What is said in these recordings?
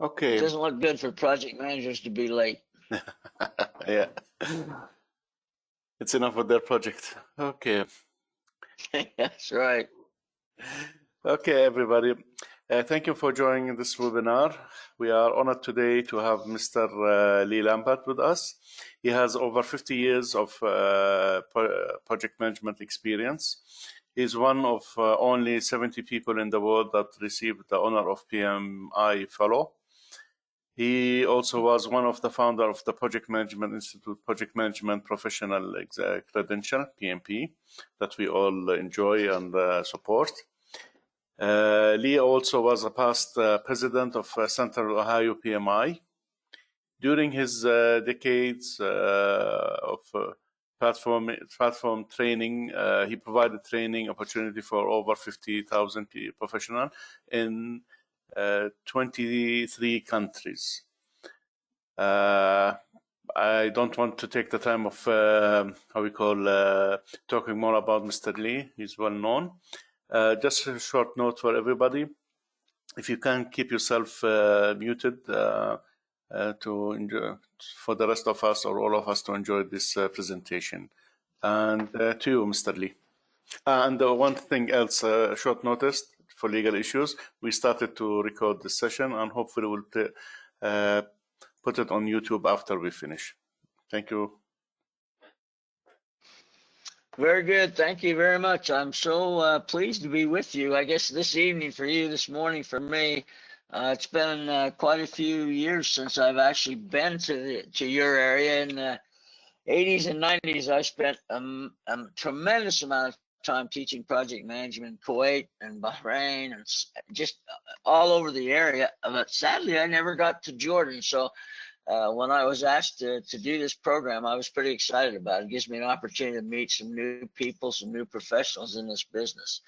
Okay. It doesn't look good for project managers to be late. Yeah. It's enough with their project. Okay. That's right. Okay, everybody. Thank you for joining this webinar. We are honored today to have Mr. Lee Lambert with us. He has over 50 years of project management experience. He's one of only 70 people in the world that received the honor of PMI Fellow. He also was one of the founder of the Project Management Institute Project Management Professional Credential, PMP, that we all enjoy and support. Lee also was a past president of Central Ohio PMI. During his decades of platform training, he provided training opportunity for over 50,000 professionals in 23 countries. I don't want to take the time of talking more about Mr. Lee. He's well known. Just a short note for everybody. If you can keep yourself muted to enjoy, for the rest of us or all of us to enjoy this presentation. And to you, Mr. Lee. And one thing else, short notice for legal issues, we started to record this session and hopefully we'll put it on YouTube after we finish. Thank you. Very good. Thank you very much. I'm so pleased to be with you. I guess this evening for you, this morning for me. It's been quite a few years since I've actually been to your area. In the 80s and 90s, I spent a tremendous amount of time teaching project management in Kuwait and Bahrain and just all over the area. But sadly, I never got to Jordan. So when I was asked to do this program, I was pretty excited about it. It gives me an opportunity to meet some new people, some new professionals in this business.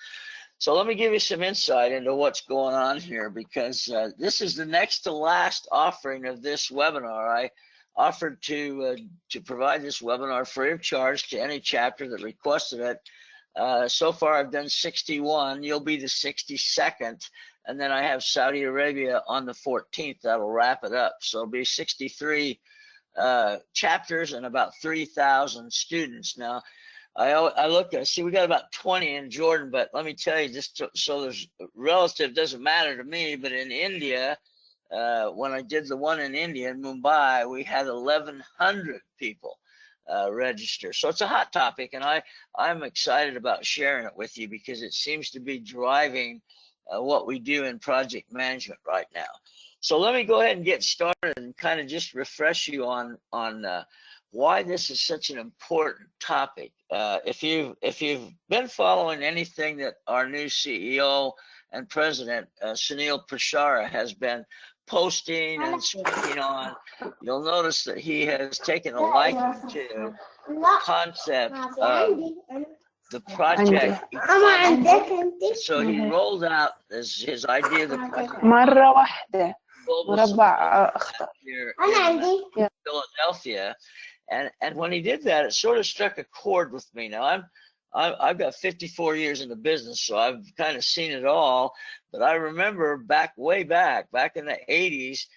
So let me give you some insight into what's going on here, because this is the next to last offering of this webinar. I offered to provide this webinar free of charge to any chapter that requested it. So far, I've done 61. You'll be the 62nd. And then I have Saudi Arabia on the 14th. That'll wrap it up. So it'll be 63 chapters and about 3,000 students. Now, I looked at, see, we got about 20 in Jordan, but let me tell you, just so there's relative, doesn't matter to me, but in India, when I did the one in India, in Mumbai, we had 1,100 people register. So it's a hot topic, and I'm excited about sharing it with you because it seems to be driving what we do in project management right now. So let me go ahead and get started and kind of just refresh you on why this is such an important topic. If you've been following anything that our new CEO and president, Sunil Prashara, has been posting and speaking on, you'll notice that he has taken a liking to the concept of the project economy. So he rolled out his idea of the project here in Philadelphia, and when he did that, it sort of struck a chord with me. Now I've got 54 years in the business, so I've kind of seen it all. But I remember way back in the 80s,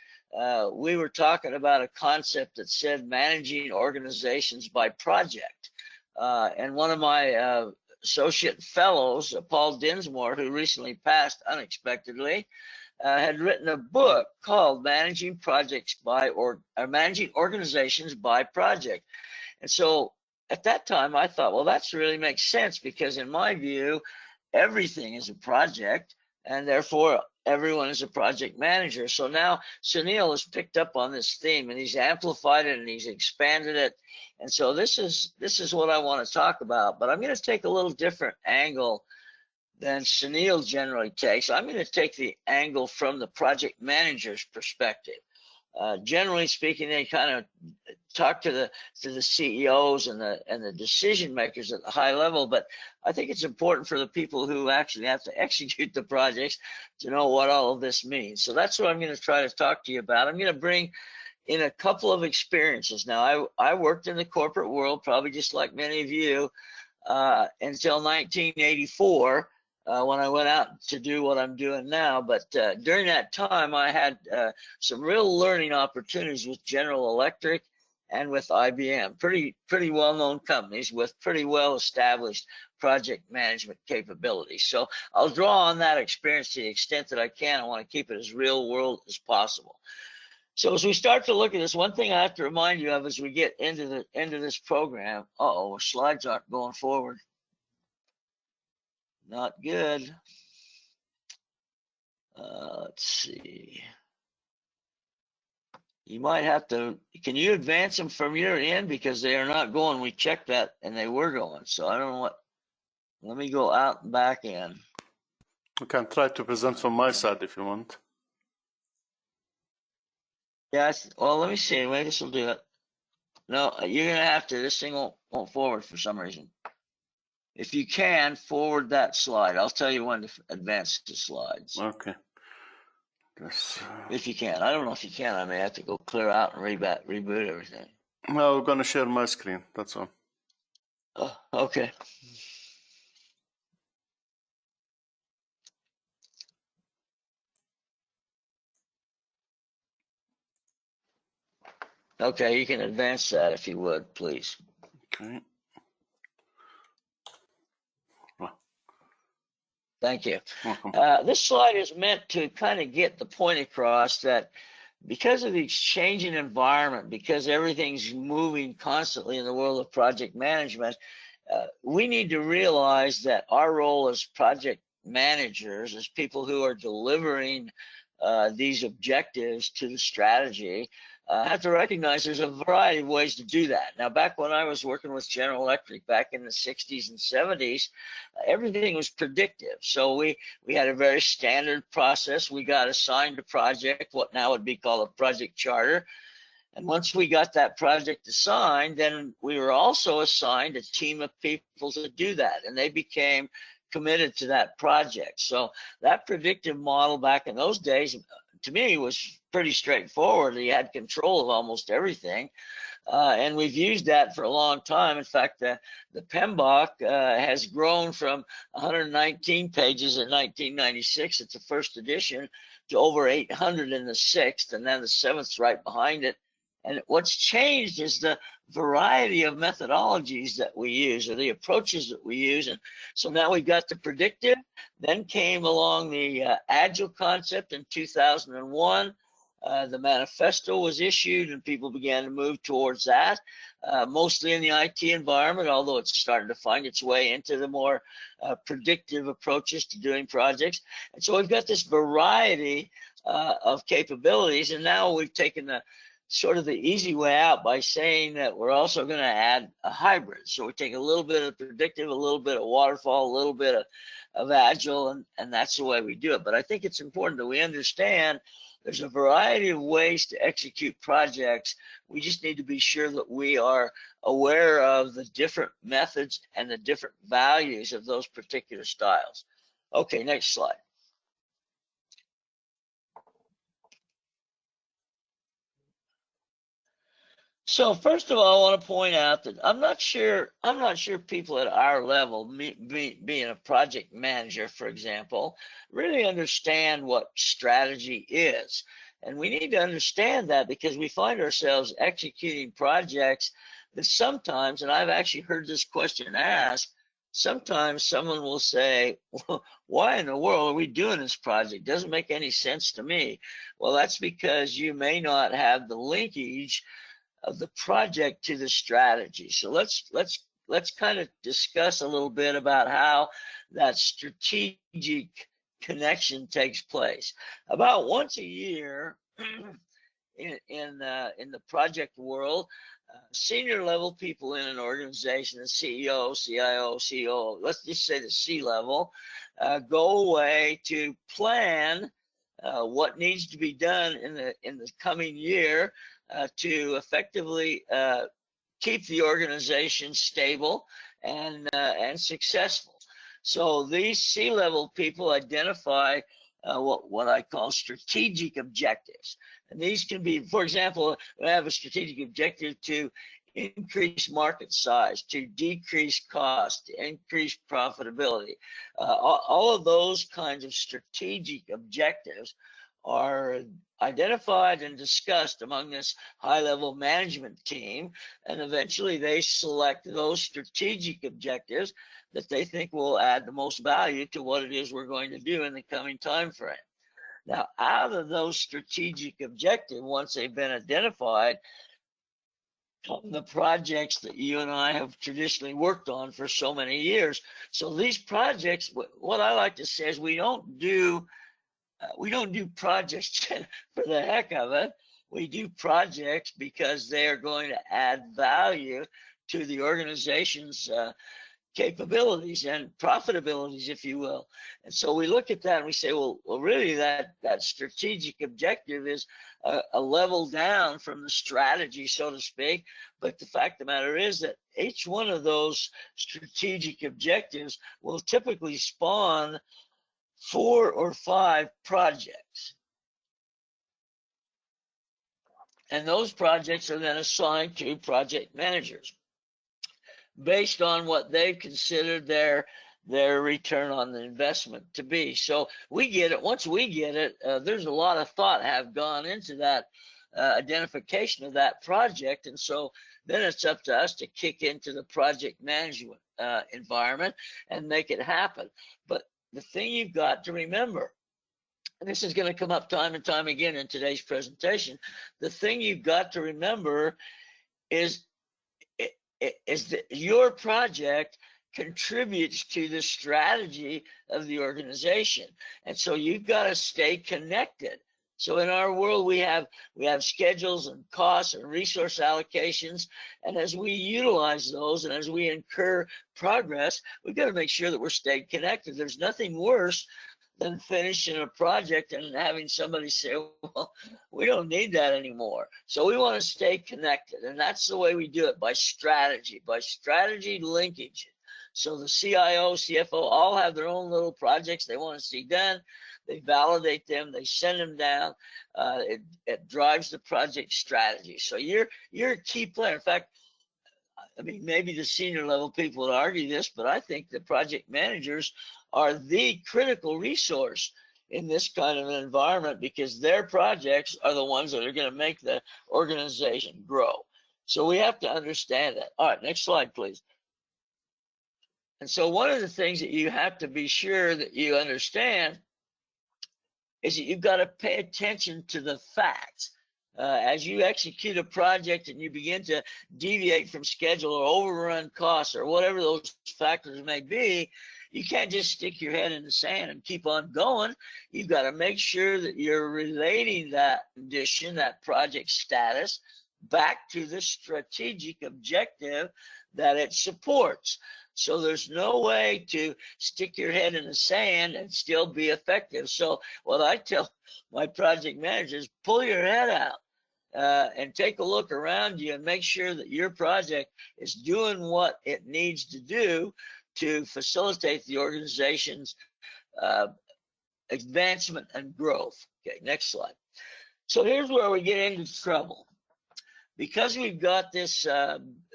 we were talking about a concept that said managing organizations by project. And one of my associate fellows, Paul Dinsmore, who recently passed unexpectedly, had written a book called Managing Organizations by Project. And so at that time, I thought, well, that really makes sense, because in my view, everything is a project, and therefore everyone is a project manager. So now Sunil has picked up on this theme, and he's amplified it and he's expanded it. And so this is what I want to talk about, but I'm going to take a little different angle than Sunil generally takes. I'm going to take the angle from the project manager's perspective. Generally speaking, they kind of talk to the CEOs and the decision makers at the high level, but I think it's important for the people who actually have to execute the projects to know what all of this means. So that's what I'm going to try to talk to you about. I'm going to bring in a couple of experiences. Now, I worked in the corporate world, probably just like many of you, until 1984. when I went out to do what I'm doing now. But during that time, I had some real learning opportunities with General Electric and with IBM, pretty well-known companies with pretty well-established project management capabilities. So I'll draw on that experience to the extent that I can. I want to keep it as real world as possible. So as we start to look at this, one thing I have to remind you of as we get into this program, slides aren't going forward. Not good. Let's see. You might have to, can you advance them from your end? Because they are not going. We checked that and they were going. So I don't know what, let me go out and back in. You can try to present from my side if you want. Yes, well, let me see. Maybe this will do it. No, you're going to have to, this thing won't forward for some reason. If you can, forward that slide. I'll tell you when to advance the slides. Okay. Yes. If you can. I don't know if you can. I may have to go clear out and reboot everything. No, we're going to share my screen. That's all. Oh, okay. Okay, you can advance that if you would, please. Okay. Thank you. Welcome. This slide is meant to kind of get the point across that because of the changing environment, because everything's moving constantly in the world of project management, we need to realize that our role as project managers, as people who are delivering these objectives to the strategy, have to recognize there's a variety of ways to do that. Now, back when I was working with General Electric back in the 60s and 70s, everything was predictive. So we had a very standard process. We got assigned a project, what now would be called a project charter. And once we got that project assigned, then we were also assigned a team of people to do that. And they became committed to that project. So that predictive model back in those days, to me, was pretty straightforward. You had control of almost everything. And we've used that for a long time. In fact, the PMBOK has grown from 119 pages in 1996 at the first edition to over 800 in the sixth, and then the seventh's right behind it. And what's changed is the variety of methodologies that we use, or the approaches that we use. And so now we've got the predictive, then came along the Agile concept in 2001. The manifesto was issued and people began to move towards that, mostly in the IT environment, although it's starting to find its way into the more predictive approaches to doing projects. And so we've got this variety of capabilities, and now we've taken the sort of the easy way out by saying that we're also going to add a hybrid. So we take a little bit of predictive, a little bit of waterfall, a little bit of agile, and that's the way we do it. But I think it's important that we understand there's a variety of ways to execute projects. We just need to be sure that we are aware of the different methods and the different values of those particular styles. Okay, next slide. So first of all, I want to point out that I'm not sure people at our level, being a project manager, for example, really understand what strategy is. And we need to understand that because we find ourselves executing projects that sometimes, and I've actually heard this question asked, sometimes someone will say, well, why in the world are we doing this project? It doesn't make any sense to me. Well, that's because you may not have the linkage of the project to the strategy. So let's kind of discuss a little bit about how that strategic connection takes place. About once a year in the project world, senior level people in an organization, the CEO, CIO, COO, let's just say the C level, go away to plan what needs to be done in the coming year to effectively keep the organization stable and successful. So these C-level people identify what I call strategic objectives. And these can be, for example, I have a strategic objective to increase market size, to decrease cost, to increase profitability. All of those kinds of strategic objectives are identified and discussed among this high-level management team, and eventually they select those strategic objectives that they think will add the most value to what it is we're going to do in the coming time frame. Now, out of those strategic objectives, once they've been identified, come the projects that you and I have traditionally worked on for so many years. So these projects, what I like to say is we don't do projects for the heck of it. We do projects because they are going to add value to the organization's capabilities and profitabilities, if you will. And so we look at that and we say, well really that strategic objective is a level down from the strategy, so to speak. But the fact of the matter is that each one of those strategic objectives will typically spawn 4 or 5 projects. And those projects are then assigned to project managers based on what they've considered their return on the investment to be. So we get it. Once we get it, there's a lot of thought have gone into that identification of that project. And so then it's up to us to kick into the project management environment and make it happen. But the thing you've got to remember, and this is going to come up time and time again in today's presentation, the thing you've got to remember is that your project contributes to the strategy of the organization. And so you've got to stay connected. So in our world, we have schedules and costs and resource allocations. And as we utilize those and as we incur progress, we've got to make sure that we're staying connected. There's nothing worse than finishing a project and having somebody say, well, we don't need that anymore. So we want to stay connected. And that's the way we do it, by strategy linkage. So the CIO, CFO all have their own little projects they want to see done. They validate them, they send them down. It drives the project strategy. So you're a key player. In fact, I mean, maybe the senior level people would argue this, but I think the project managers are the critical resource in this kind of an environment, because their projects are the ones that are going to make the organization grow. So we have to understand that. All right, next slide, please. And so one of the things that you have to be sure that you understand is that you've got to pay attention to the facts. As you execute a project and you begin to deviate from schedule or overrun costs or whatever those factors may be, you can't just stick your head in the sand and keep on going. You've got to make sure that you're relating that condition, that project status, back to the strategic objective that it supports. So there's no way to stick your head in the sand and still be effective. So what I tell my project managers, pull your head out and take a look around you and make sure that your project is doing what it needs to do to facilitate the organization's advancement and growth. Okay, next slide. So here's where we get into trouble. Because we've got this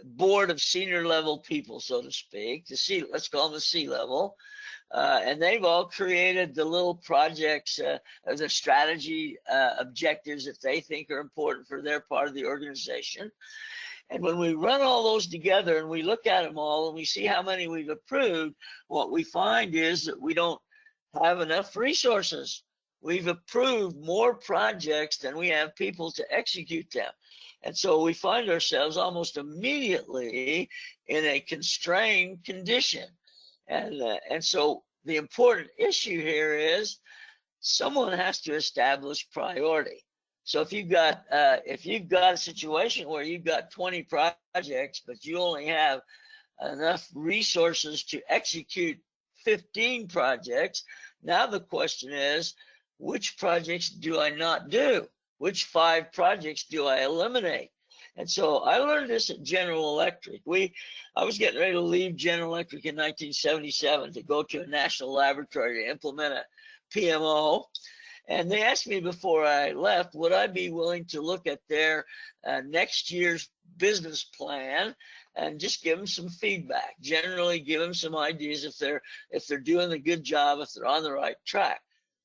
board of senior level people, so to speak, let's call them the C-level, and they've all created the little projects, the strategy objectives that they think are important for their part of the organization. And when we run all those together and we look at them all and we see how many we've approved, what we find is that we don't have enough resources. We've approved more projects than we have people to execute them. And so we find ourselves almost immediately in a constrained condition. And so the important issue here is someone has to establish priority. So if you've got a situation where you've got 20 projects, but you only have enough resources to execute 15 projects, now the question is, which projects do I not do? Which 5 projects do I eliminate? And so I learned this at General Electric. I was getting ready to leave General Electric in 1977 to go to a national laboratory to implement a PMO. And they asked me before I left, would I be willing to look at their next year's business plan and just give them some feedback. Generally give them some ideas if they're doing a good job, if they're on the right track.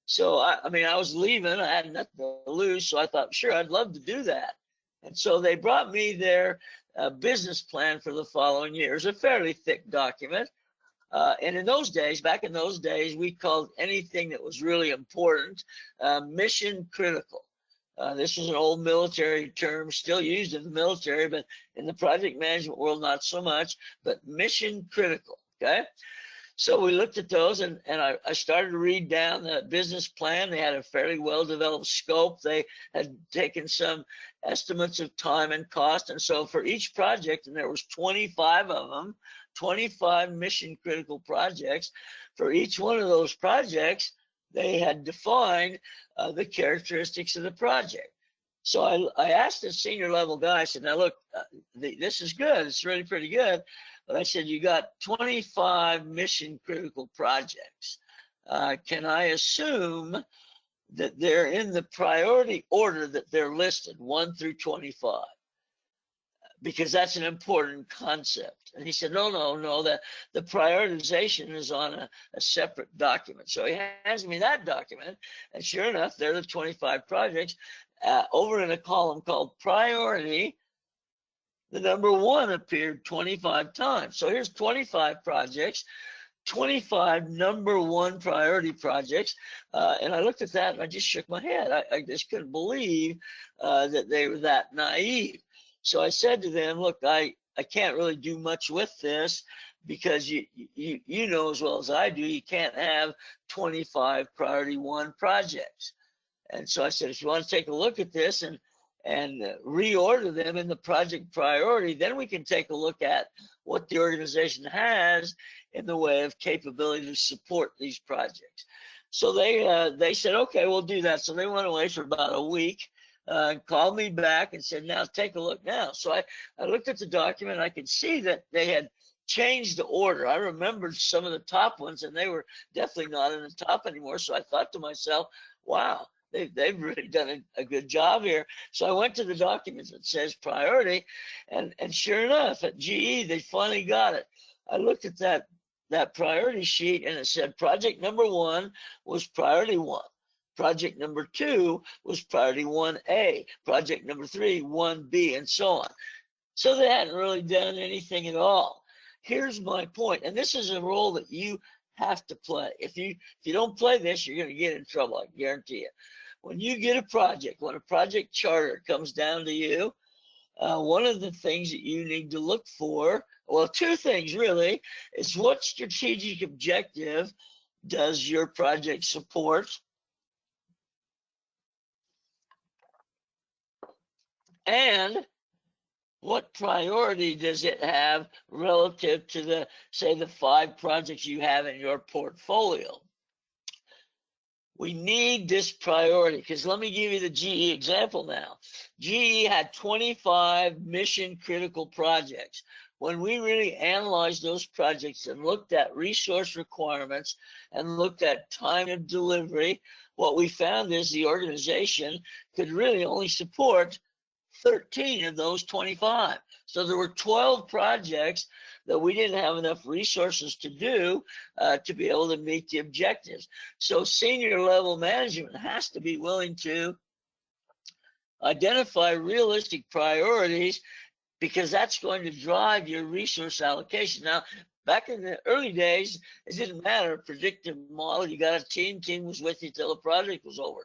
So I mean, I was leaving, I had nothing to lose, so I thought, sure, I'd love to do that. And so they brought me their business plan for the following year. It's a fairly thick document. And in those days, back in those days, we called anything that was really important mission critical. This is an old military term, still used in the military, but in the project management world, not so much, but mission critical, okay? So we looked at those, and I started to read down the business plan. They had a fairly well-developed scope. They had taken some estimates of time and cost, and so for each project, and there was 25 of them, 25 mission-critical projects. For each one of those projects, they had defined the characteristics of the project. So I asked the senior level guy, I said, now look, this is good. It's really pretty good. But I said, you got 25 mission critical projects. Can I assume that they're in the priority order that they're listed, 1 through 25? Because that's an important concept. And he said, no, that the prioritization is on a separate document. So he hands me that document, and sure enough, there are the 25 projects over in a column called priority. The number 1 appeared 25 times. So here's 25 projects, 25 number 1 priority projects. And I looked at that and I just shook my head. I just couldn't believe that they were that naive. So I said to them, look, I can't really do much with this because you know as well as I do, you can't have 25 priority 1 projects. And so I said, if you want to take a look at this and reorder them in the project priority, then we can take a look at what the organization has in the way of capability to support these projects. So they said, okay, we'll do that. So they went away for about a week, called me back and said, now take a look now. So I looked at the document. I could see that they had changed the order. I remembered some of the top ones, and they were definitely not in the top anymore. So I thought to myself, wow, they've really done a good job here. So I went to the document that says priority, and sure enough, at GE, they finally got it. I looked at that priority sheet, and it said project number 1 was priority 1. Project number 2 was priority 1A. Project number 3, 1B, and so on. So they hadn't really done anything at all. Here's my point, and this is a role that you have to play. If you don't play this, you're going to get in trouble, I guarantee you. When you get a project, when a project charter comes down to you, one of the things that you need to look for, well, 2 things really, is what strategic objective does your project support? And what priority does it have relative to the, say, the 5 projects you have in your portfolio? We need this priority, because let me give you the GE example now. GE had 25 mission critical projects. When we really analyzed those projects and looked at resource requirements and looked at time of delivery, what we found is the organization could really only support 13 of those 25. So there were 12 projects that we didn't have enough resources to do to be able to meet the objectives. So senior level management has to be willing to identify realistic priorities, because that's going to drive your resource allocation. Now, back in the early days, it didn't matter, predictive model, you got a team was with you till the project was over.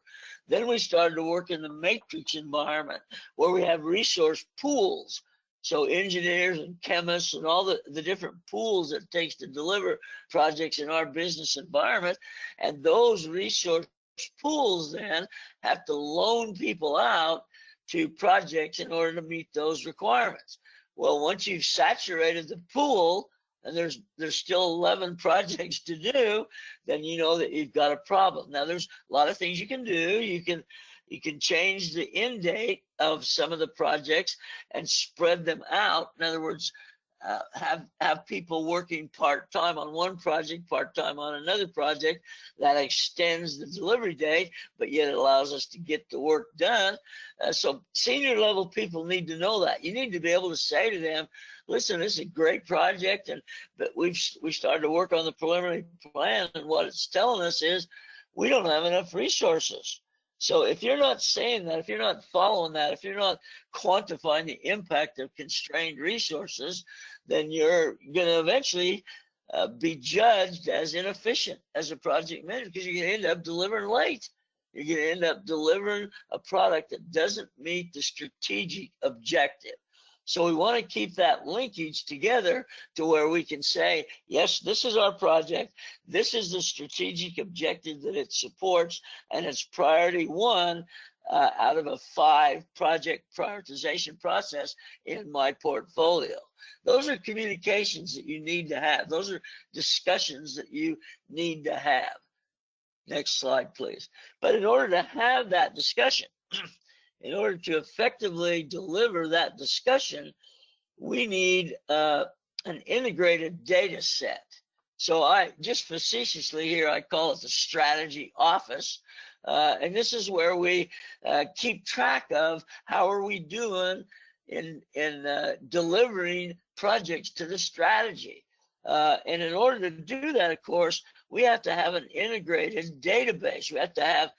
Then we started to work in the matrix environment where we have resource pools. So engineers and chemists and all the different pools that it takes to deliver projects in our business environment. And those resource pools then have to loan people out to projects in order to meet those requirements. Well, once you've saturated the pool and there's still 11 projects to do, then you know that you've got a problem. Now, there's a lot of things you can do. You can change the end date of some of the projects and spread them out. In other words, have people working part-time on one project, part-time on another project. That extends the delivery date, but yet it allows us to get the work done. So senior level people need to know that. You need to be able to say to them, listen, this is a great project, but we started to work on the preliminary plan, and what it's telling us is we don't have enough resources. So if you're not saying that, if you're not following that, if you're not quantifying the impact of constrained resources, then you're going to eventually be judged as inefficient as a project manager, because you're going to end up delivering late. You're going to end up delivering a product that doesn't meet the strategic objective. So we want to keep that linkage together to where we can say, yes, this is our project. This is the strategic objective that it supports, and it's priority one out of a 5 project prioritization process in my portfolio. Those are communications that you need to have. Those are discussions that you need to have. Next slide, please. But in order to have that discussion, in order to effectively deliver that discussion, we need an integrated data set. So I just facetiously here, I call it the strategy office. And this is where we keep track of how are we doing in delivering projects to the strategy. And in order to do that, of course, we have to have an integrated database. We have to have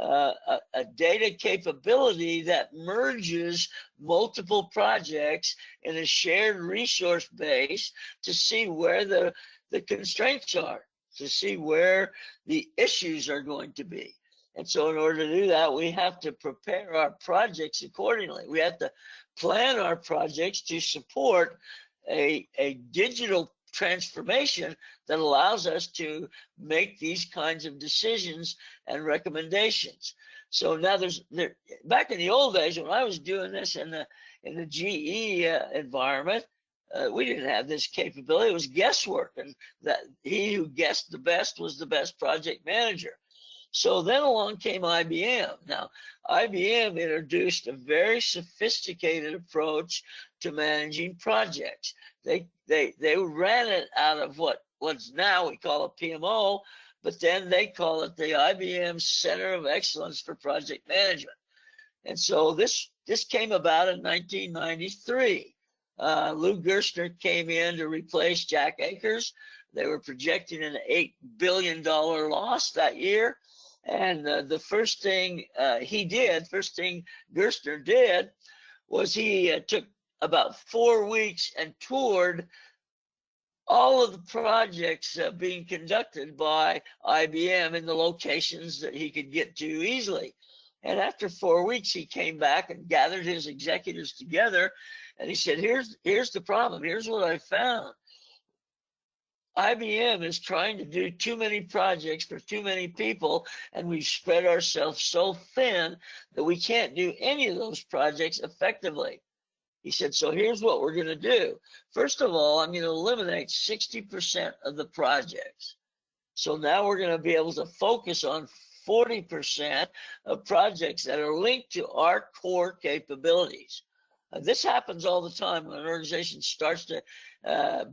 a data capability that merges multiple projects in a shared resource base to see where the constraints are, to see where the issues are going to be. And so in order to do that, we have to prepare our projects accordingly. We have to plan our projects to support a digital transformation that allows us to make these kinds of decisions and recommendations. So now back in the old days when I was doing this in the GE environment, we didn't have this capability. It was guesswork, and that he who guessed the best was the best project manager. So then along came IBM. Now, IBM introduced a very sophisticated approach to managing projects. They ran it out of what's now we call a PMO, but then they call it the IBM Center of Excellence for Project Management. And so this came about in 1993. Lou Gerstner came in to replace Jack Akers. They were projecting an $8 billion loss that year. And the first thing Gerstner did was he took about 4 weeks and toured all of the projects being conducted by IBM in the locations that he could get to easily. And after 4 weeks, he came back and gathered his executives together, and he said, here's the problem. Here's what I found. IBM is trying to do too many projects for too many people, and we've spread ourselves so thin that we can't do any of those projects effectively. He said, so here's what we're going to do. First of all, I'm going to eliminate 60% of the projects. So now we're going to be able to focus on 40% of projects that are linked to our core capabilities. This happens all the time when an organization starts to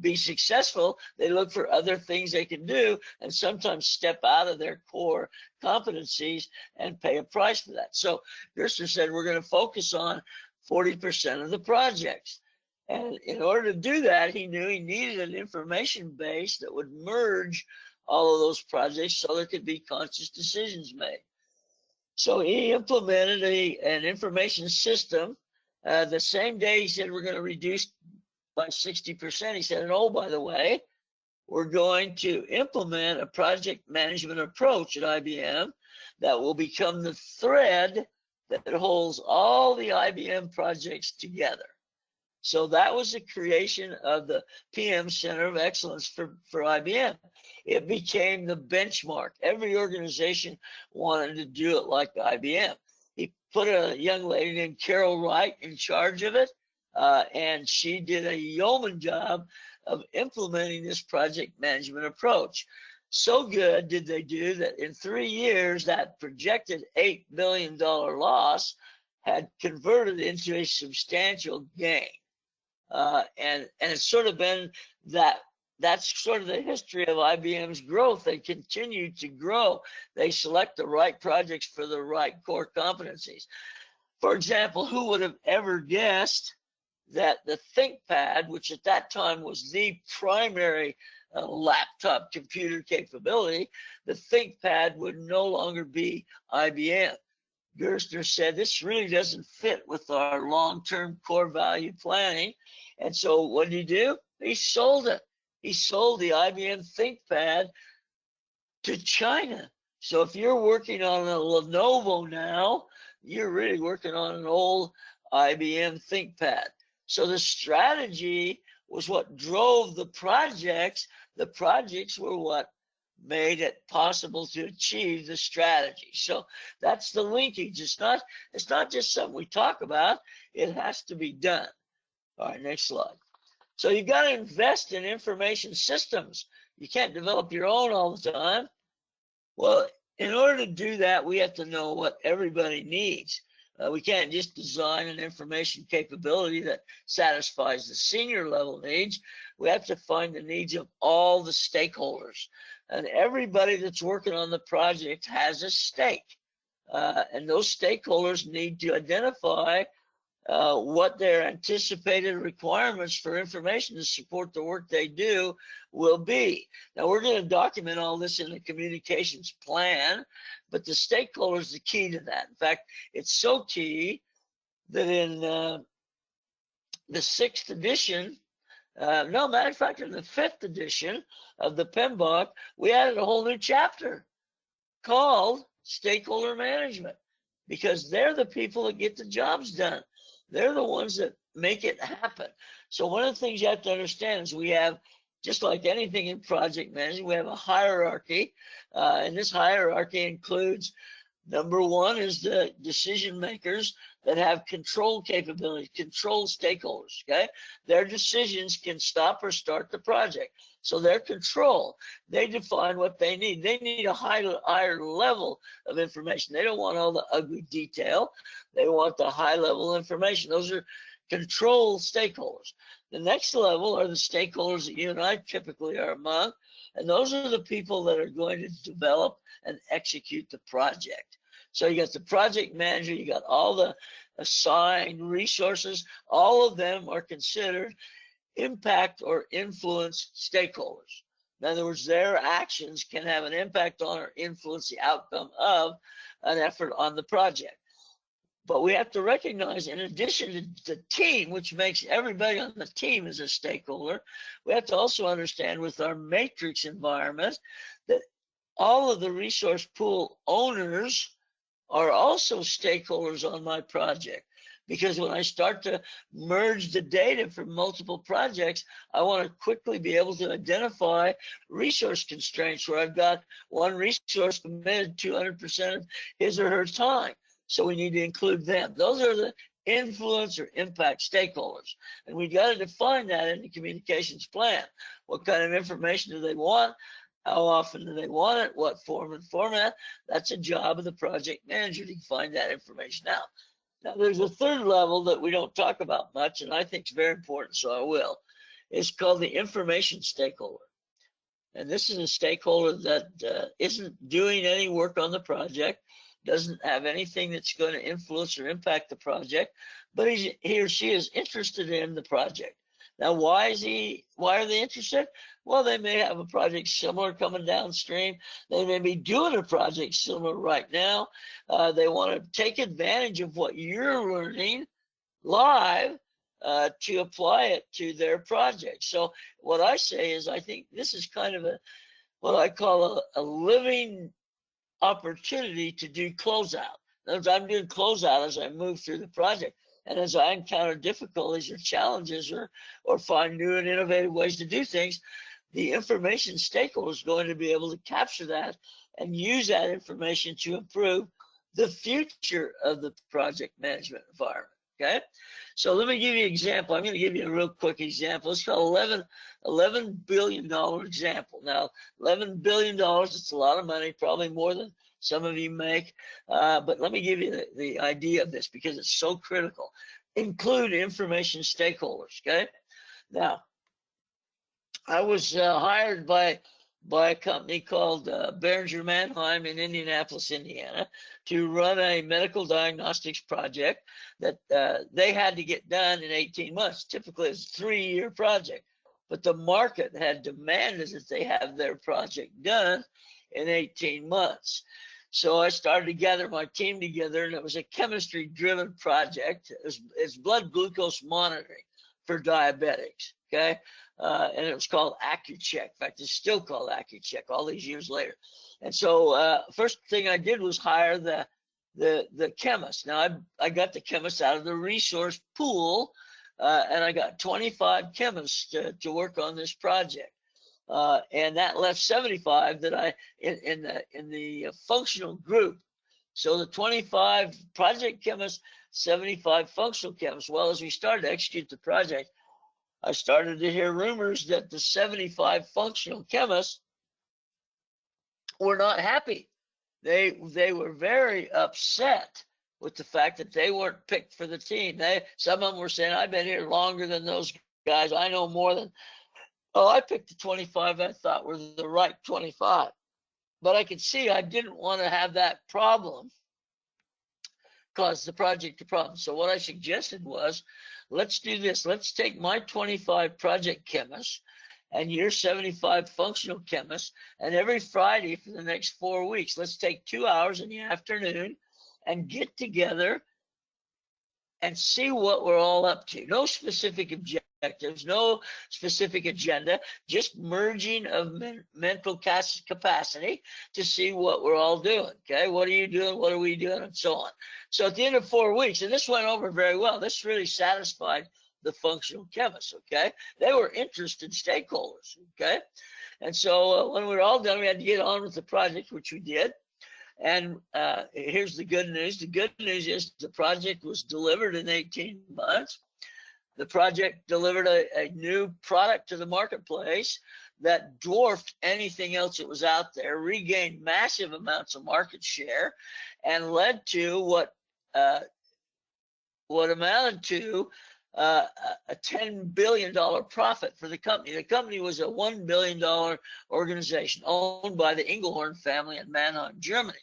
be successful. They look for other things they can do and sometimes step out of their core competencies and pay a price for that. So Gerstner said, we're going to focus on 40% of the projects. And in order to do that, he knew he needed an information base that would merge all of those projects so there could be conscious decisions made. So he implemented an information system. The same day he said, we're going to reduce by 60%. He said, and oh, by the way, we're going to implement a project management approach at IBM that will become the thread that holds all the IBM projects together. So that was the creation of the PM Center of Excellence for IBM. It became the benchmark. Every organization wanted to do it like IBM. He put a young lady named Carol Wright in charge of it, and she did a yeoman job of implementing this project management approach. So good did they do that in 3 years, that projected $8 billion loss had converted into a substantial gain. And it's sort of been that's sort of the history of IBM's growth. They continue to grow. They select the right projects for the right core competencies. For example, who would have ever guessed that the ThinkPad, which at that time was the primary laptop computer capability, the ThinkPad would no longer be IBM. Gerstner said, this really doesn't fit with our long-term core value planning. And so what did he do? He sold it. He sold the IBM ThinkPad to China. So if you're working on a Lenovo now, you're really working on an old IBM ThinkPad. So the strategy was what drove the projects. The projects were what made it possible to achieve the strategy. So that's the linkage. It's not just something we talk about. It has to be done. All right, next slide. So you got to invest in information systems. You can't develop your own all the time. Well, in order to do that, we have to know what everybody needs. We can't just design an information capability that satisfies the senior level needs. We have to find the needs of all the stakeholders. And everybody that's working on the project has a stake. And those stakeholders need to identify what their anticipated requirements for information to support the work they do will be. Now, we're going to document all this in the communications plan, but the stakeholders is the key to that. In fact, it's so key that in the 6th edition, no, matter of fact, in the 5th edition of the PMBOK, we added a whole new chapter called Stakeholder Management, because they're the people that get the jobs done. They're the ones that make it happen. So one of the things you have to understand is we have, just like anything in project management, we have a hierarchy. And this hierarchy includes, number one is the decision makers that have control capabilities, control stakeholders, okay? Their decisions can stop or start the project. So their control, they define what they need. They need a higher level of information. They don't want all the ugly detail. They want the high level information. Those are control stakeholders. The next level are the stakeholders that you and I typically are among, and those are the people that are going to develop and execute the project. So you got the project manager, you got all the assigned resources, all of them are considered impact or influence stakeholders. In other words, their actions can have an impact on or influence the outcome of an effort on the project. But we have to recognize, in addition to the team, which makes everybody on the team as a stakeholder, we have to also understand with our matrix environment that all of the resource pool owners are also stakeholders on my project. Because when I start to merge the data from multiple projects, I want to quickly be able to identify resource constraints where I've got one resource committed 200% of his or her time. So we need to include them. Those are the influence or impact stakeholders. And we got to define that in the communications plan. What kind of information do they want? How often do they want it? What form and format? That's a job of the project manager to find that information out. Now, there's a third level that we don't talk about much, and I think it's very important, so I will. It's called the information stakeholder. And this is a stakeholder that isn't doing any work on the project, doesn't have anything that's going to influence or impact the project, but he or she is interested in the project. Now, why are they interested? Well, they may have a project similar coming downstream. They may be doing a project similar right now. They want to take advantage of what you're learning live to apply it to their project. So what I say is, I think this is kind of what I call a living opportunity to do closeout. In other words, I'm doing closeout as I move through the project. And as I encounter difficulties or challenges or find new and innovative ways to do things, the information stakeholder is going to be able to capture that and use that information to improve the future of the project management environment. Okay, so let me give you an example. I'm going to give you a real quick example. It's called $11 billion example. Now, $11 billion, it's a lot of money, probably more than some of you make. But let me give you the idea of this because it's so critical. include information stakeholders. Okay. Now, I was hired by a company called Behringer Mannheim in Indianapolis, Indiana, to run a medical diagnostics project that they had to get done in 18 months. Typically, it's a 3-year project, but the market had demanded that they have their project done in 18 months. So I started to gather my team together, and it was a chemistry-driven project. It's blood glucose monitoring for diabetics, okay? And it was called AccuCheck. In fact, it's still called AccuCheck all these years later. And so first thing I did was hire the chemist. Now, I got the chemists out of the resource pool, and I got 25 chemists to work on this project. And that left 75 that I in the functional group. So the 25 project chemists, 75 functional chemists. Well, as we started to execute the project, I started to hear rumors that the 75 functional chemists were not happy. They were very upset with the fact that they weren't picked for the team. Some of them were saying, "I've been here longer than those guys. I know more than." Oh, I picked the 25 I thought were the right 25. But I could see I didn't want to have that problem cause the project a problem. So what I suggested was, let's do this. Let's take my 25 project chemists and your 75 functional chemists, and every Friday for the next 4 weeks, let's take 2 hours in the afternoon and get together and see what we're all up to. No specific objectives, no specific agenda, just merging of mental capacity to see what we're all doing. Okay, what are you doing? What are we doing? And so on. So at the end of 4 weeks, and this went over very well, this really satisfied the functional chemists. Okay, they were interested stakeholders. Okay, and so when we were all done, we had to get on with the project, which we did. And here's the good news. The good news is the project was delivered in 18 months. The project delivered a new product to the marketplace that dwarfed anything else that was out there, regained massive amounts of market share, and led to what amounted to a $10 billion profit for the company. The company was a $1 billion organization owned by the Engelhorn family in Mannheim, Germany.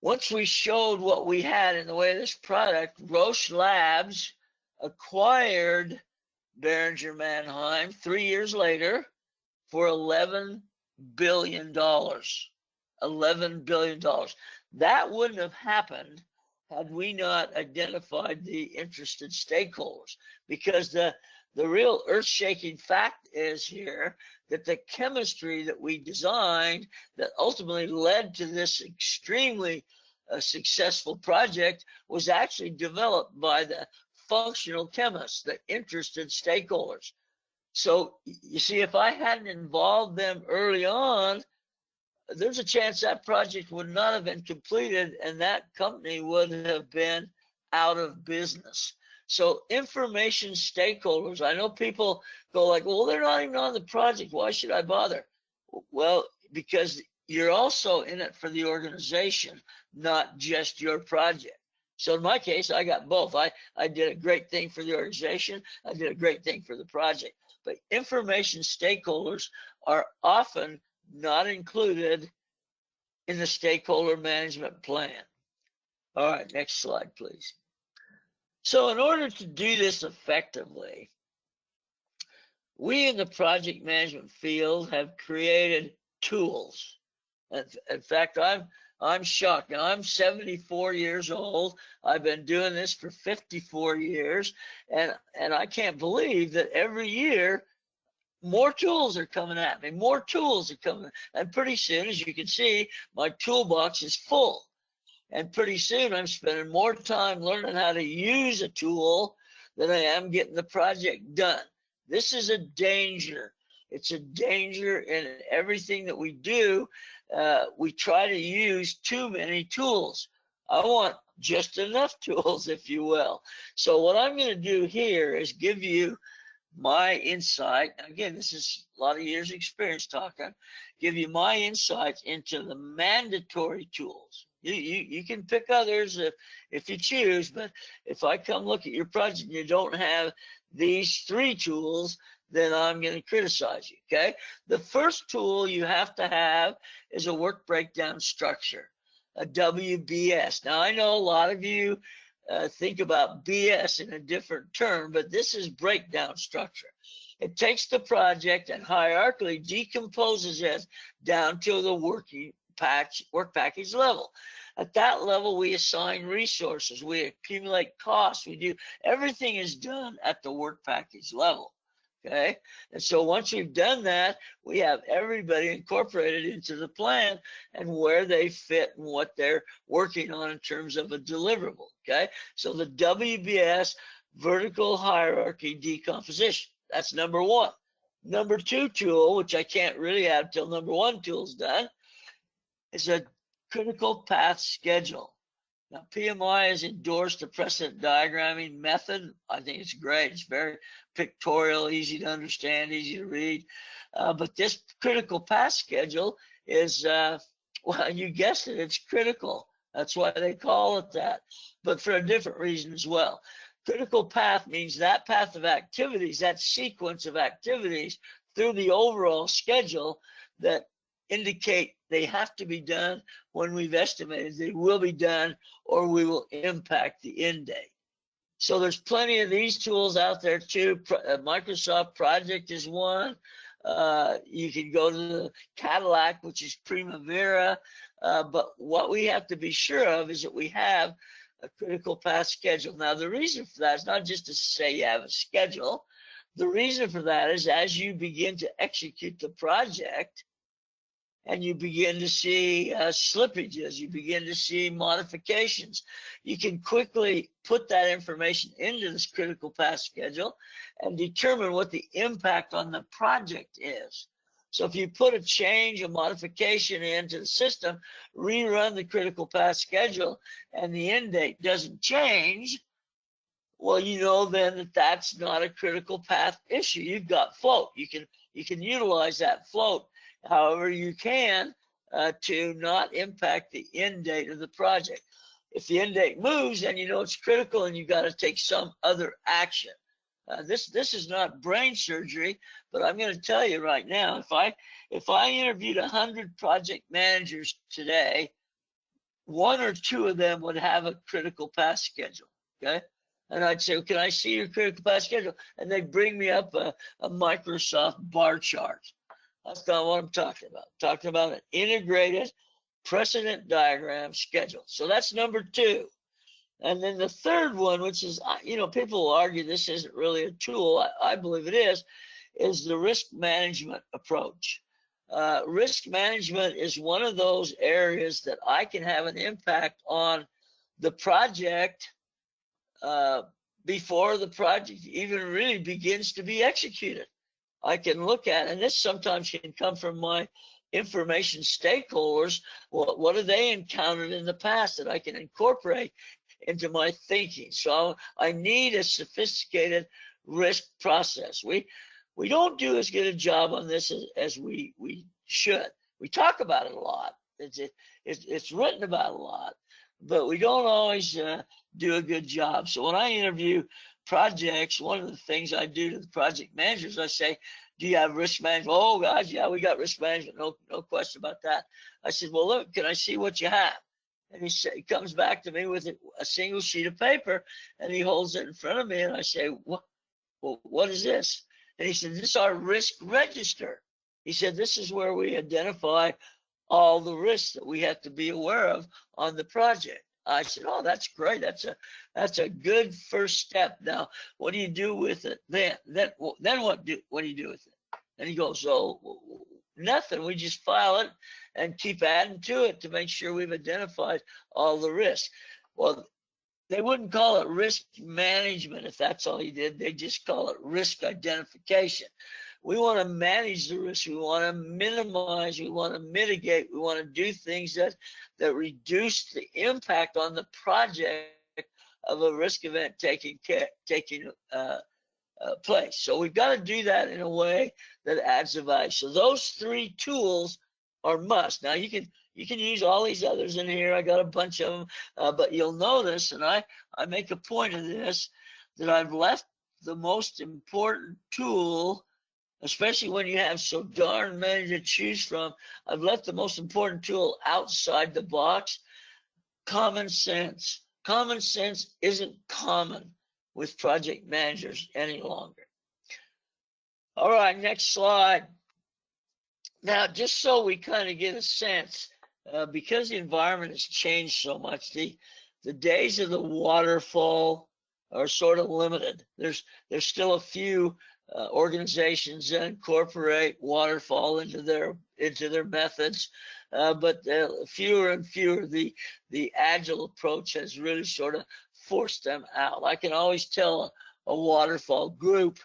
Once we showed what we had in the way of this product, Roche Labs acquired Behringer Mannheim 3 years later for $11 billion. $11 billion. That wouldn't have happened had we not identified the interested stakeholders, because the real earth-shaking fact is here that the chemistry that we designed that ultimately led to this extremely successful project was actually developed by the functional chemists, the interested stakeholders. So you see, if I hadn't involved them early on, there's a chance that project would not have been completed and that company would have been out of business. So information stakeholders, I know people go like, well, they're not even on the project. Why should I bother? Well, because you're also in it for the organization, not just your project. So in my case, I got both. I did a great thing for the organization. I did a great thing for the project. But information stakeholders are often not included in the stakeholder management plan. All right, next slide, please. So in order to do this effectively, we in the project management field have created tools. In fact, I'm shocked. Now, I'm 74 years old. I've been doing this for 54 years, and I can't believe that every year more tools are coming at me. More tools are coming. And pretty soon, as you can see, my toolbox is full. And pretty soon, I'm spending more time learning how to use a tool than I am getting the project done. This is a danger. It's a danger in everything that we do. We try to use too many tools. I want just enough tools, if you will. So what I'm going to do here is give you my insight. Again, this is a lot of years experience talking. Give you my insights into the mandatory tools. You can pick others if you choose, but if I come look at your project and you don't have these 3 tools, then I'm going to criticize you, okay? The first tool you have to have is a work breakdown structure, a WBS. Now, I know a lot of you think about BS in a different term, but this is breakdown structure. It takes the project and hierarchically decomposes it down to the work package level. At that level, we assign resources, we accumulate costs, everything is done at the work package level. Okay, and so once we've done that, we have everybody incorporated into the plan and where they fit and what they're working on in terms of a deliverable. Okay, so the WBS, vertical hierarchy decomposition, that's number 1. Number 2 tool, which I can't really have till number 1 tool's done, is a critical path schedule. Now, PMI has endorsed the precedent diagramming method. I think it's great. It's very pictorial, easy to understand, easy to read. But this critical path schedule is, well, you guessed it, it's critical. That's why they call it that, but for a different reason as well. Critical path means that path of activities, that sequence of activities through the overall schedule that indicate they have to be done when we've estimated they will be done, or we will impact the end date. So there's plenty of these tools out there too. Microsoft Project is one. You can go to the Cadillac, which is Primavera. But what we have to be sure of is that we have a critical path schedule. Now, the reason for that is not just to say you have a schedule. The reason for that is as you begin to execute the project, and you begin to see slippages, you begin to see modifications, you can quickly put that information into this critical path schedule and determine what the impact on the project is. So if you put a change, a modification into the system, rerun the critical path schedule, and the end date doesn't change, well, you know then that that's not a critical path issue. You've got float. You can utilize that float however you can to not impact the end date of the project. If the end date moves, then you know it's critical and you've got to take some other action. This is not brain surgery, but I'm going to tell you right now, if I interviewed 100 project managers today, 1 or 2 of them would have a critical path schedule, okay? And I'd say, well, can I see your critical path schedule? And they'd bring me up a Microsoft bar chart. That's not what I'm talking about. I'm talking about an integrated precedent diagram schedule. So that's number 2. And then the third one, which is, you know, people will argue this isn't really a tool. I believe it is the risk management approach. Risk management is one of those areas that I can have an impact on the project before the project even really begins to be executed. I can look at, and this sometimes can come from my information stakeholders. What have they encountered in the past that I can incorporate into my thinking? So I need a sophisticated risk process. We don't do as good a job on this as we should. We talk about it a lot. It's written about a lot, but we don't always do a good job. So when I interview projects, one of the things I do to the project managers, I say, do you have risk management? Oh, guys, yeah, we got risk management. No question about that. I said, well, look, can I see what you have? And he comes back to me with a single sheet of paper, and he holds it in front of me, and I say, what is this? And he said, this is our risk register. He said, this is where we identify all the risks that we have to be aware of on the project. I said, oh, that's great. That's a good first step. Now, what do you do with it then? Then what do you do with it? And he goes, oh, nothing. We just file it and keep adding to it to make sure we've identified all the risks. Well, they wouldn't call it risk management if that's all you did. They just call it risk identification. We want to manage the risk. We want to minimize. We want to mitigate. We want to do things that reduce the impact on the project of a risk event taking place. So we've got to do that in a way that adds a value. So those 3 tools are must. Now you You can use all these others in here. I got a bunch of them, but you'll notice, and I make a point of this, that I've left the most important tool, especially when you have so darn many to choose from. I've left the most important tool outside the box: common sense. Common sense isn't common with project managers any longer. All right, next slide. Now, just so we kind of get a sense, because the environment has changed so much, the days of the waterfall are sort of limited. There's still a few organizations that incorporate waterfall into their methods, but fewer and fewer. The agile approach has really sort of forced them out. I can always tell a waterfall group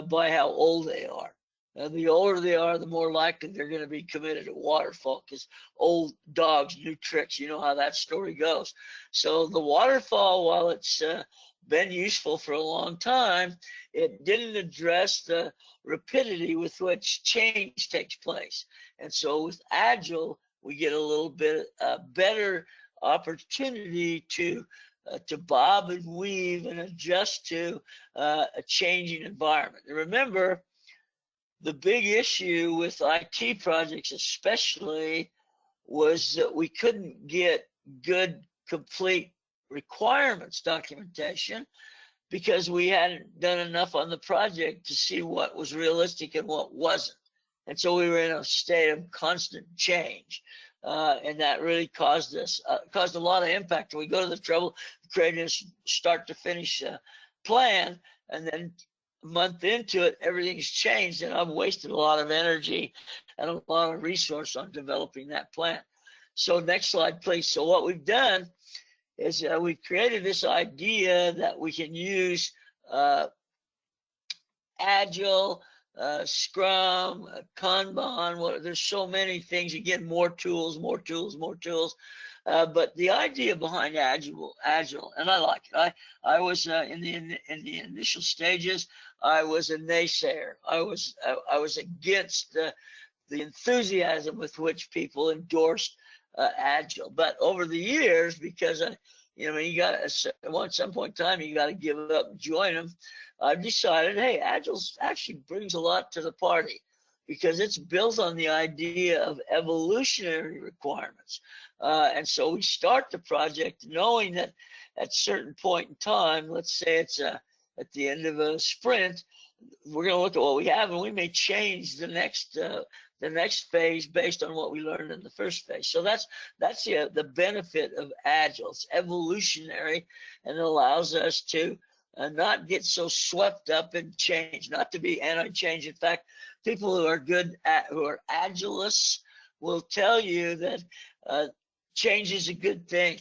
by how old they are. The older they are, the more likely they're going to be committed to waterfall, because old dogs, new tricks. You know how that story goes. So the waterfall, while it's been useful for a long time, it didn't address the rapidity with which change takes place. And so with Agile, we get a little bit better opportunity to bob and weave and adjust to a changing environment. And remember, the big issue with IT projects especially was that we couldn't get good, complete requirements documentation because we hadn't done enough on the project to see what was realistic and what wasn't. And so we were in a state of constant change. And that really caused a lot of impact. We go to the trouble of creating a start to finish plan, and then a month into it, everything's changed, and I've wasted a lot of energy and a lot of resource on developing that plan. So next slide, please. So what we've done is we've created this idea that we can use Agile, Scrum, Kanban. There's so many things. Again, more tools. But the idea behind Agile, and I like it. I was in the initial stages. I was a naysayer. I was against the enthusiasm with which people endorsed Agile. But over the years, because you got at some point in time, you got to give up and join them. I've decided, hey, Agile actually brings a lot to the party because it's built on the idea of evolutionary requirements. And so we start the project knowing that at a certain point in time, let's say it's at the end of a sprint, we're going to look at what we have, and we may change the next phase based on what we learned in the first phase. So that's the benefit of Agile. It's evolutionary, and it allows us to not get so swept up in change, not to be anti-change. In fact, people who are who are Agilists will tell you that change is a good thing.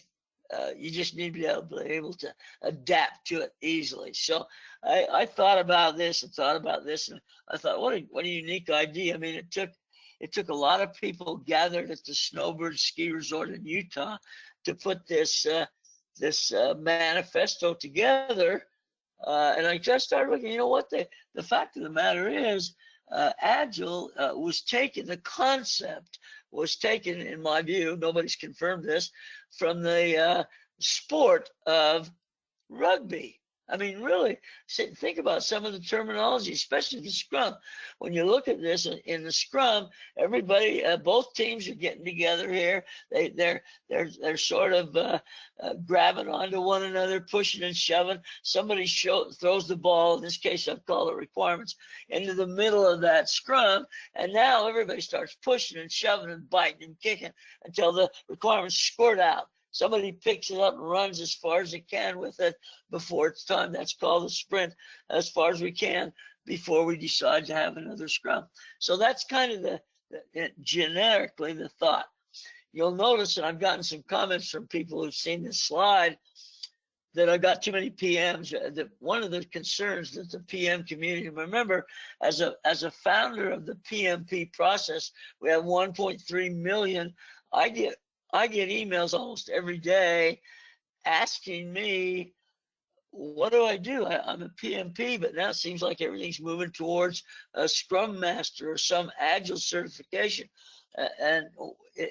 You just need to be able to adapt to it easily. So I thought about this and I thought, what a unique idea. I mean, it took a lot of people gathered at the Snowbird Ski Resort in Utah to put this manifesto together. And I just started looking, you know what, the fact of the matter is, Agile the concept was taken, in my view, nobody's confirmed this, from the sport of rugby. I mean, really, think about some of the terminology, especially the Scrum. When you look at this in the Scrum, everybody, both teams are getting together here. They're sort of grabbing onto one another, pushing and shoving. Somebody throws the ball. In this case, I've called it requirements, into the middle of that Scrum, and now everybody starts pushing and shoving and biting and kicking until the requirements squirt out. Somebody picks it up and runs as far as it can with it before it's time. That's called a sprint, as far as we can before we decide to have another Scrum. So that's kind of generically the thought. You'll notice that I've gotten some comments from people who've seen this slide that I got too many PMs. One of the concerns that the PM community, remember, as a founder of the PMP process, we have 1.3 million. I get emails almost every day asking me, what do I do? I'm a PMP, but now it seems like everything's moving towards a Scrum Master or some Agile certification. And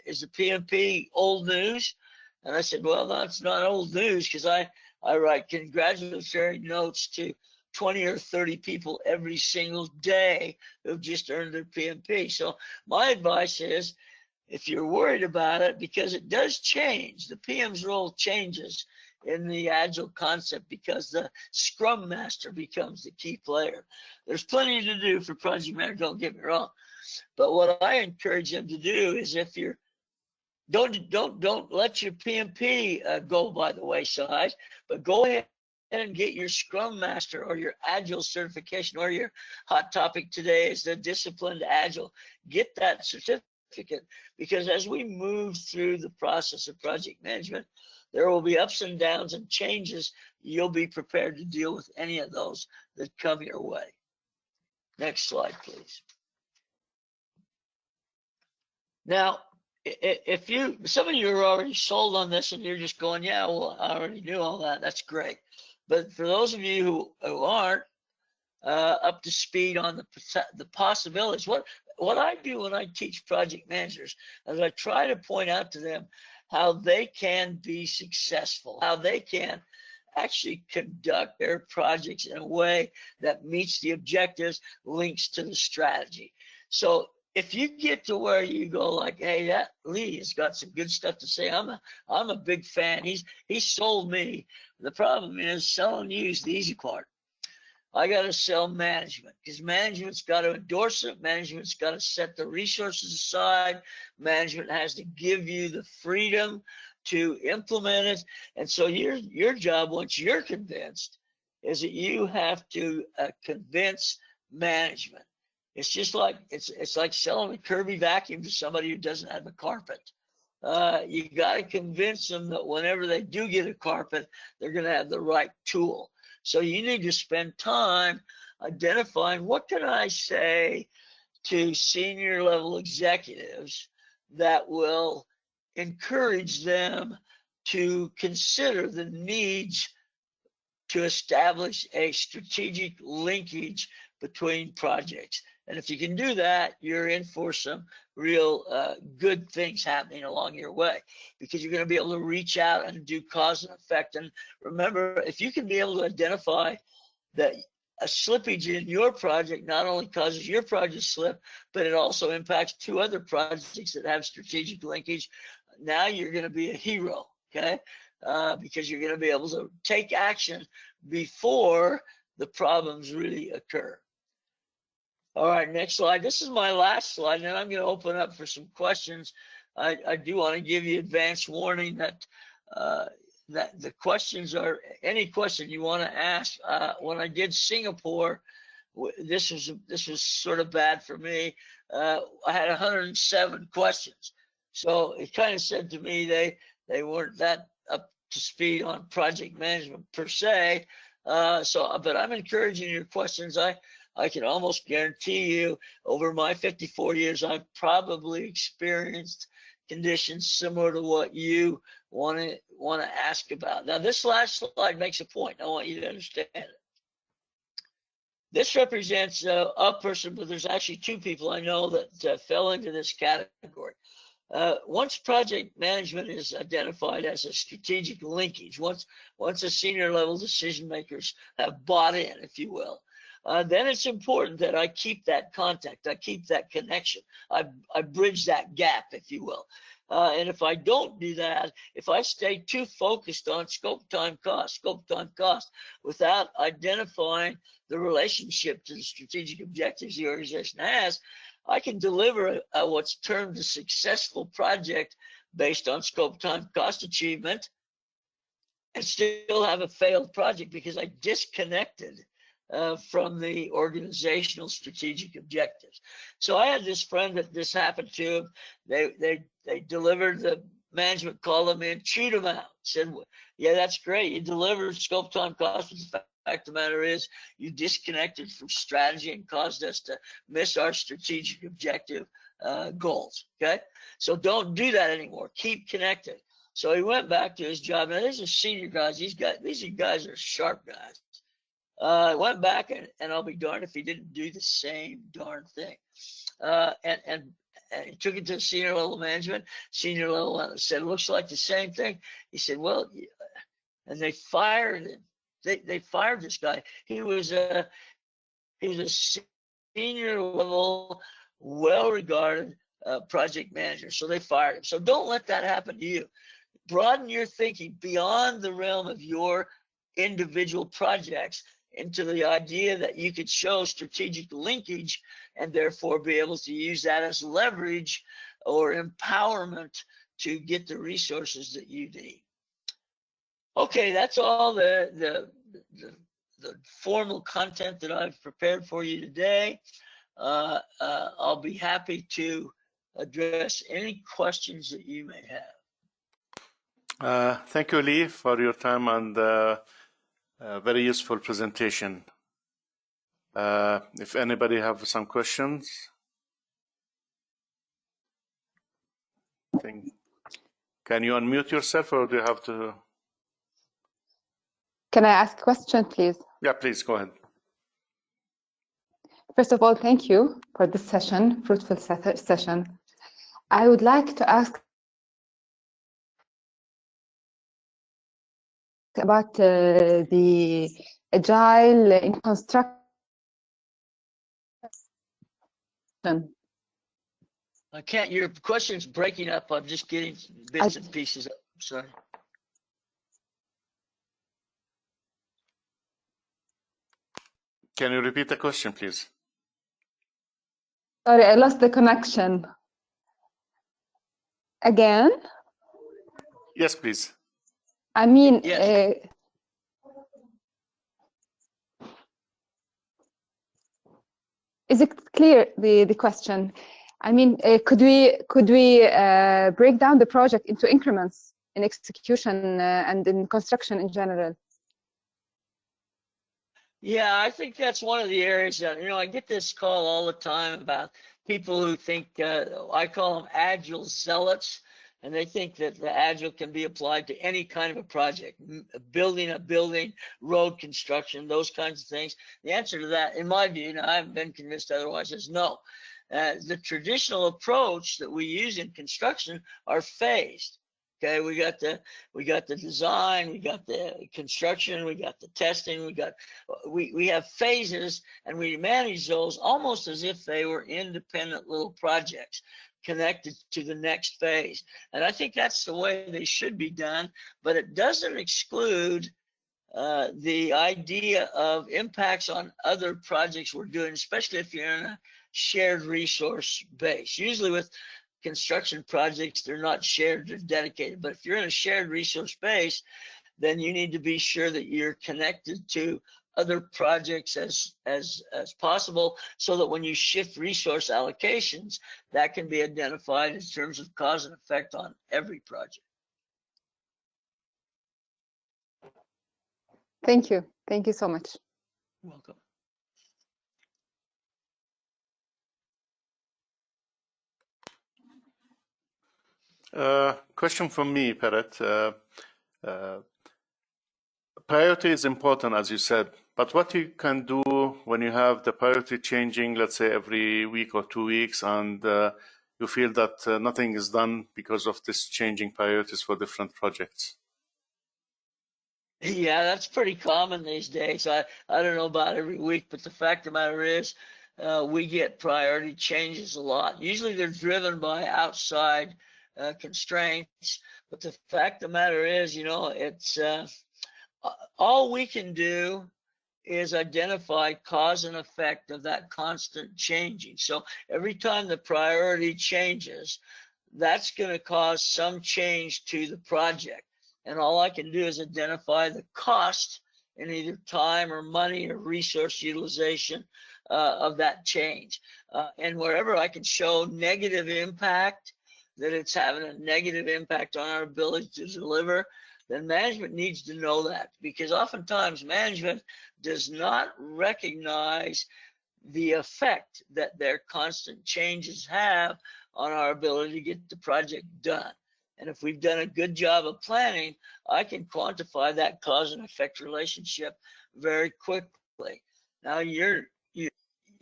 is the PMP old news? And I said, well, that's not old news, because I write congratulatory notes to 20 or 30 people every single day who've just earned their PMP. So my advice is, if you're worried about it, because it does change, the PM's role changes in the Agile concept because the Scrum Master becomes the key player. There's plenty to do for project manager, don't get me wrong. But what I encourage them to do is, if you're, don't let your PMP go by the wayside, but go ahead and get your Scrum Master or your Agile certification, or your hot topic today is the Disciplined Agile. Get that certificate, because as we move through the process of project management, there will be ups and downs and changes. You'll be prepared to deal with any of those that come your way. Next slide, please. Now, if you, some of you are already sold on this and you're just going, yeah, well, I already knew all that. That's great. But for those of you who aren't up to speed on the possibilities, what I do when I teach project managers is I try to point out to them how they can be successful, how they can actually conduct their projects in a way that meets the objectives, links to the strategy. So if you get to where you go like, hey, that Lee has got some good stuff to say, I'm a big fan. He sold me. The problem is, selling you is the easy part. I got to sell management, because management's got to endorse it. Management's got to set the resources aside. Management has to give you the freedom to implement it. And so your job, once you're convinced, is that you have to convince management. It's just like, it's like selling a Kirby vacuum to somebody who doesn't have a carpet. You got to convince them that whenever they do get a carpet, they're going to have the right tool. So you need to spend time identifying, what can I say to senior level executives that will encourage them to consider the needs to establish a strategic linkage between projects. And if you can do that, you're in for some real good things happening along your way, because you're going to be able to reach out and do cause and effect. And remember, if you can be able to identify that a slippage in your project not only causes your project to slip, but it also impacts 2 other projects that have strategic linkage, now you're going to be a hero, okay? Because you're going to be able to take action before the problems really occur. All right, next slide. This is my last slide, and then I'm going to open up for some questions. I do want to give you advance warning that that the questions are, any question you want to ask. When I did Singapore, this was sort of bad for me. I had 107 questions, so it kind of said to me they weren't that up to speed on project management per se. But I'm encouraging your questions. I can almost guarantee you, over my 54 years, I've probably experienced conditions similar to what you want to ask about. Now, this last slide makes a point. I want you to understand it. This represents a person, but there's actually 2 people I know that fell into this category. Once project management is identified as a strategic linkage, once the senior level decision makers have bought in, if you will, then it's important that I keep that contact, I keep that connection, I bridge that gap, if you will. And if I don't do that, if I stay too focused on scope, time, cost, without identifying the relationship to the strategic objectives the organization has, I can deliver what's termed a successful project based on scope, time, cost achievement, and still have a failed project because I disconnected from the organizational strategic objectives. So I had this friend that this happened to. They delivered, the management called them in, chewed them out, said, yeah, that's great, you delivered scope, time, cost, but the fact of the matter is you disconnected from strategy and caused us to miss our strategic objective goals, okay? So don't do that anymore, keep connected. So he went back to his job. Now, these are senior guys. These guys are sharp guys. Went back, and I'll be darned if he didn't do the same darn thing. And and he took it to senior level management. Senior level said, looks like the same thing. He said, well, and they fired him. They fired this guy. He was a senior level, well-regarded project manager. So they fired him. So don't let that happen to you. Broaden your thinking beyond the realm of your individual projects into the idea that you could show strategic linkage and therefore be able to use that as leverage or empowerment to get the resources that you need. Okay, that's all the formal content that I've prepared for you today. I'll be happy to address any questions that you may have. Thank you, Lee, for your time and very useful presentation. If anybody have some questions, can you unmute yourself, or do you have to? Can I ask a question, please? Yeah, please go ahead. First of all, thank you for this session, fruitful session. I would like to ask about the Agile in construction. I can't, your question's breaking up. I'm just getting bits and pieces. Sorry. Can you repeat the question, please? Sorry, I lost the connection. Again? Yes, please. I mean, yes. Is it clear, the question? I mean, could we break down the project into increments in execution and in construction in general? Yeah, I think that's one of the areas that, I get this call all the time about people who think, I call them Agile zealots, and they think that the Agile can be applied to any kind of a project, building a building, road construction, those kinds of things. The answer to that, in my view, and I haven't been convinced otherwise, is no. The traditional approach that we use in construction are phased. Okay, we got the design, we got the construction, we got the testing, we have phases, and we manage those almost as if they were independent little projects connected to the next phase. And I think that's the way they should be done, but it doesn't exclude the idea of impacts on other projects we're doing, especially if you're in a shared resource base. Usually with construction projects, they're not shared, they're dedicated. But if you're in a shared resource base, then you need to be sure that you're connected to other projects as possible, so that when you shift resource allocations, that can be identified in terms of cause and effect on every project. Thank you. Thank you so much. You're welcome. Question from me, Parrot. Priority is important, as you said, but what you can do when you have the priority changing, let's say every week or 2 weeks, and you feel that nothing is done because of this changing priorities for different projects? Yeah, that's pretty common these days. I don't know about every week, but the fact of the matter is, we get priority changes a lot. Usually they're driven by outside constraints, but the fact of the matter is, it's all we can do is identify cause and effect of that constant changing. So every time the priority changes, that's going to cause some change to the project. And all I can do is identify the cost in either time or money or resource utilization of that change. And wherever I can show negative impact, that it's having a negative impact on our ability to deliver, then management needs to know that, because oftentimes management does not recognize the effect that their constant changes have on our ability to get the project done. And if we've done a good job of planning, I can quantify that cause and effect relationship very quickly. Now you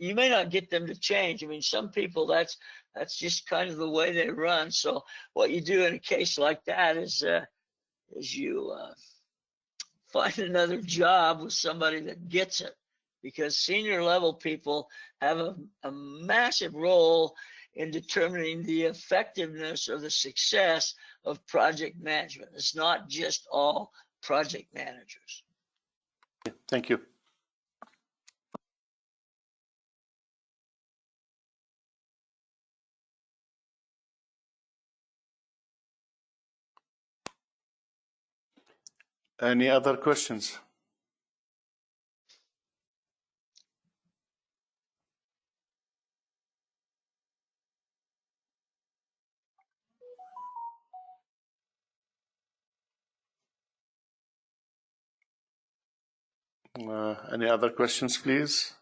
may not get them to change. I mean, some people, that's That's just kind of the way they run. So what you do in a case like that is you find another job with somebody that gets it, because senior level people have a massive role in determining the effectiveness or the success of project management. It's not just all project managers. Thank you. Any other questions? Any other questions, please?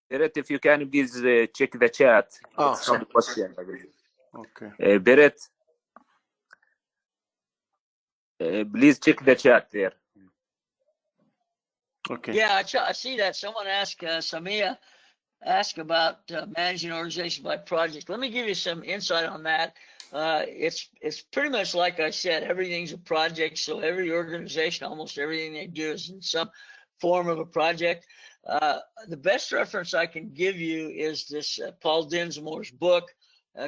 Barrett, if you can please check the chat. Some sorry. question. Okay. Barrett, please check the chat there. Okay. Yeah, I see that. Someone asked, Samia asked about managing organization by project. Let me give you some insight on that. It's pretty much like I said, everything's a project. So every organization, almost everything they do is in some form of a project. The best reference I can give you is this Paul Dinsmore's book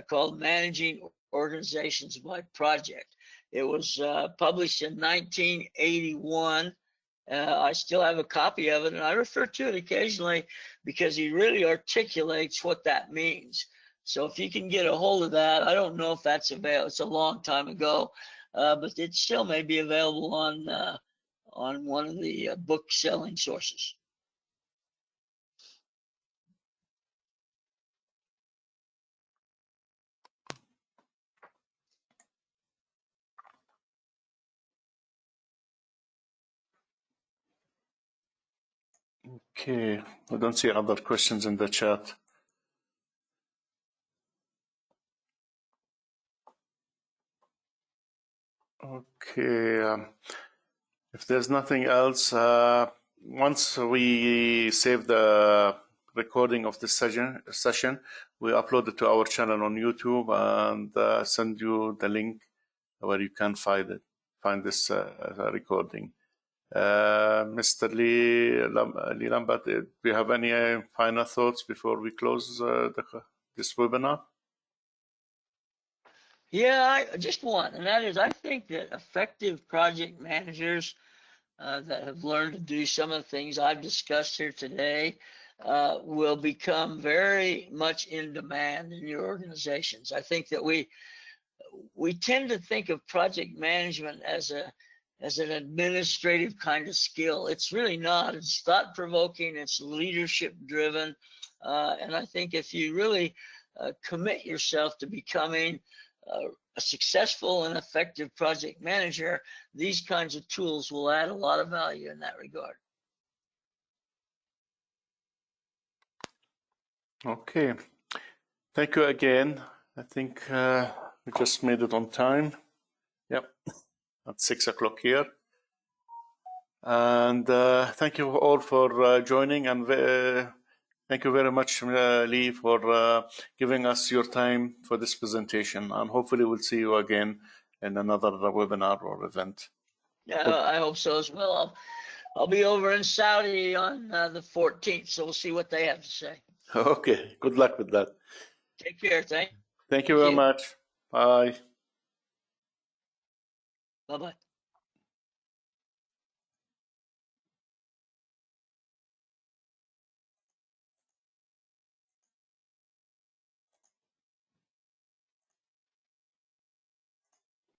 called Managing Organizations by Project. It was published in 1981. I still have a copy of it, and I refer to it occasionally because he really articulates what that means. So if you can get a hold of that, I don't know if that's available. It's a long time ago, but it still may be available on one of the book selling sources. Okay. I don't see other questions in the chat. Okay. If there's nothing else, once we save the recording of this session, we upload it to our channel on YouTube and send you the link where you can find this recording. Mr. Lee Lambert, do you have any final thoughts before we close this webinar? Yeah, just one, and that is I think that effective project managers that have learned to do some of the things I've discussed here today will become very much in demand in your organizations. I think that we tend to think of project management as an administrative kind of skill. It's really not. It's thought-provoking. It's leadership-driven, and I think if you really commit yourself to becoming a successful and effective project manager, these kinds of tools will add a lot of value in that regard. Okay. Thank you again. I think we just made it on time. Yep. At 6 o'clock here. And thank you all for joining, and thank you very much, Lee, for giving us your time for this presentation. And hopefully we'll see you again in another webinar or event. Yeah, I hope so as well. I'll be over in Saudi on the 14th, so we'll see what they have to say. Okay, good luck with that. Take care. Thank you very much. Bye. Bye-bye.